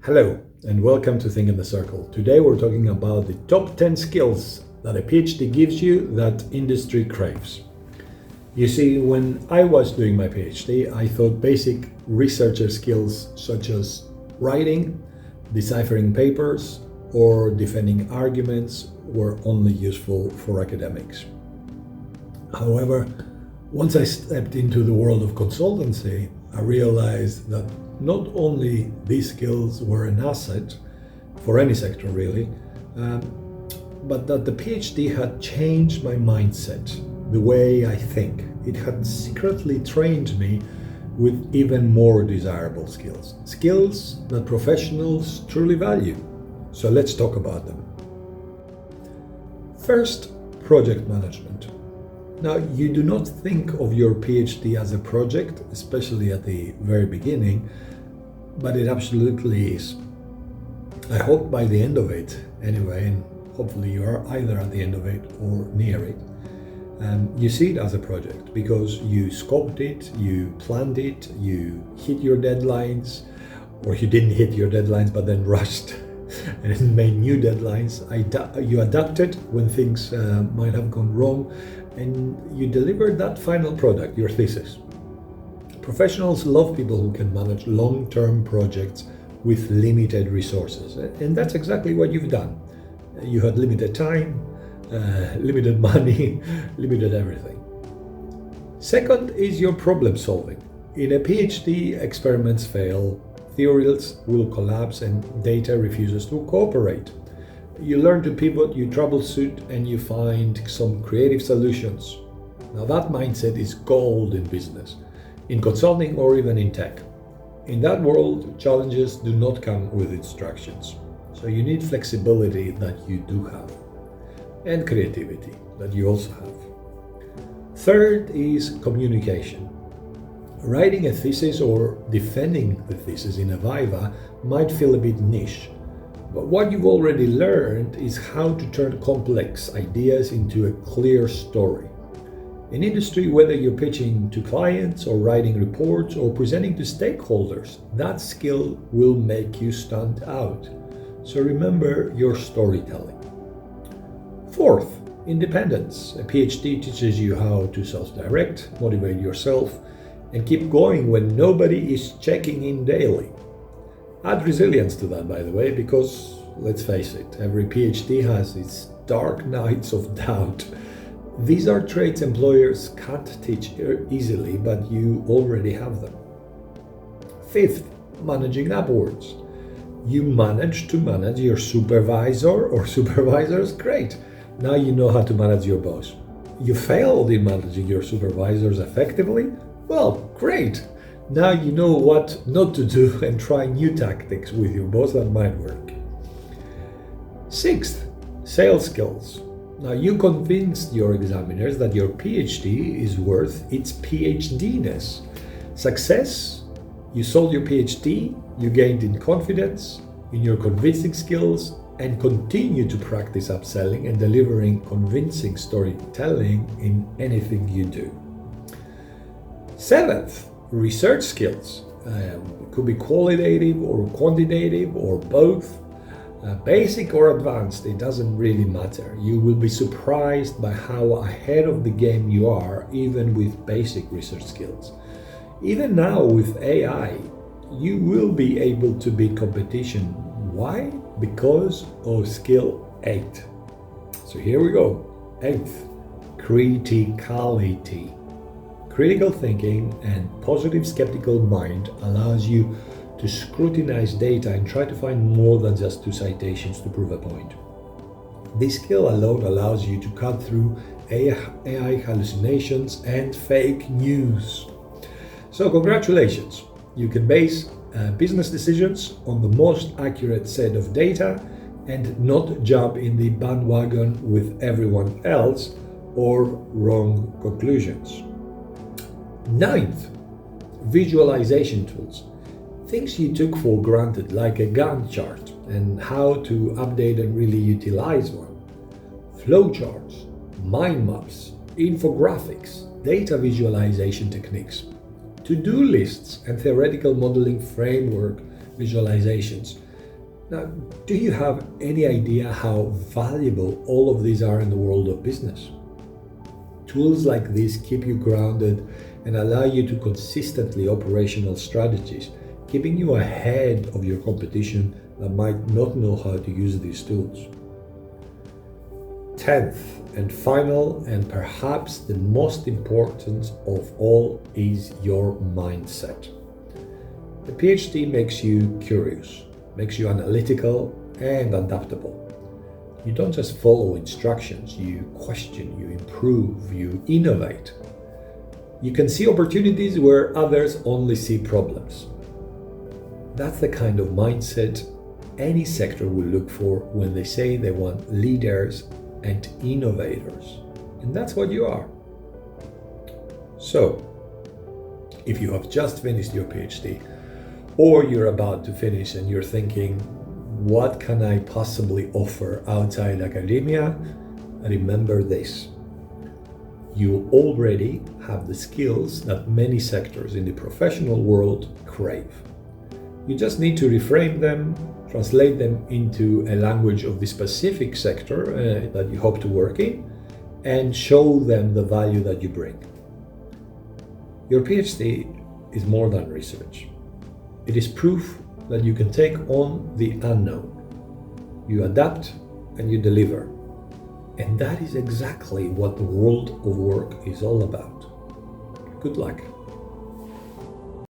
Hello and welcome to Think in the Circle. Today we're talking about the top 10 skills that a PhD gives you that industry craves. You see, when I was doing my PhD, I thought basic researcher skills such as writing, deciphering papers, or defending arguments were only useful for academics. However, once I stepped into the world of consultancy, I realized that not only these skills were an asset for any sector really, but that the PhD had changed my mindset, the way I think. It had secretly trained me with even more desirable skills, skills that professionals truly value. So let's talk about them. First, project management. Now, you do not think of your PhD as a project, especially at the very beginning, but it absolutely is. I hope by the end of it, anyway, and hopefully you are either at the end of it or near it, you see it as a project because you scoped it, you planned it, you hit your deadlines, or you didn't hit your deadlines but then rushed and made new deadlines. You adapted when things might have gone wrong, and you delivered that final product, your thesis. Professionals love people who can manage long-term projects with limited resources, and that's exactly what you've done. You had limited time, limited money, limited everything. Second is your problem solving. In a PhD, experiments fail, theories will collapse, and data refuses to cooperate. You learn to pivot, you troubleshoot, and you find some creative solutions. Now that mindset is gold in business, in consulting, or even in tech. In that world, challenges do not come with instructions. So you need flexibility that you do have, and creativity that you also have. Third is communication. Writing a thesis or defending the thesis in a viva might feel a bit niche, but what you've already learned is how to turn complex ideas into a clear story. In industry, whether you're pitching to clients or writing reports or presenting to stakeholders, that skill will make you stand out. So remember your storytelling. Fourth, independence. A PhD teaches you how to self-direct, motivate yourself, and keep going when nobody is checking in daily. Add resilience to that, by the way, because let's face it, every PhD has its dark nights of doubt. These are traits employers can't teach easily, but you already have them. Fifth, managing upwards. You manage to manage your supervisor or supervisors, great. Now you know how to manage your boss. You failed in managing your supervisors effectively? Well, great. Now you know what not to do and try new tactics with your boss that might work. Sixth, sales skills. Now you convinced your examiners that your PhD is worth its PhD-ness. Success, you sold your PhD, you gained in confidence, in your convincing skills, and continue to practice upselling and delivering convincing storytelling in anything you do. Seventh, research skills. It could be qualitative or quantitative or both. Basic or advanced, it doesn't really matter. You will be surprised by how ahead of the game you are, even with basic research skills. Even now with AI, you will be able to beat competition. Why? Because of skill 8. So here we go. 8th, criticality. Critical thinking and positive skeptical mind allows you to scrutinize data and try to find more than just 2 citations to prove a point. This skill alone allows you to cut through AI hallucinations and fake news. So congratulations, you can base business decisions on the most accurate set of data and not jump in the bandwagon with everyone else or wrong conclusions. 9th, visualization tools. Things you took for granted, like a Gantt chart and how to update and really utilize one. Flowcharts, mind maps, infographics, data visualization techniques, to-do lists and theoretical modeling framework visualizations. Now, do you have any idea how valuable all of these are in the world of business? Tools like this keep you grounded and allow you to consistently operational strategies, keeping you ahead of your competition that might not know how to use these tools. 10th and final, and perhaps the most important of all, is your mindset. The PhD makes you curious, makes you analytical and adaptable. You don't just follow instructions, you question, you improve, you innovate. You can see opportunities where others only see problems. That's the kind of mindset any sector will look for when they say they want leaders and innovators. And that's what you are. So, if you have just finished your PhD, or you're about to finish and you're thinking, what can I possibly offer outside academia? Remember this. You already have the skills that many sectors in the professional world crave. You just need to reframe them, translate them into a language of the specific sector that you hope to work in, and show them the value that you bring. Your PhD is more than research. It is proof that you can take on the unknown. You adapt and you deliver. And that is exactly what the world of work is all about. Good luck.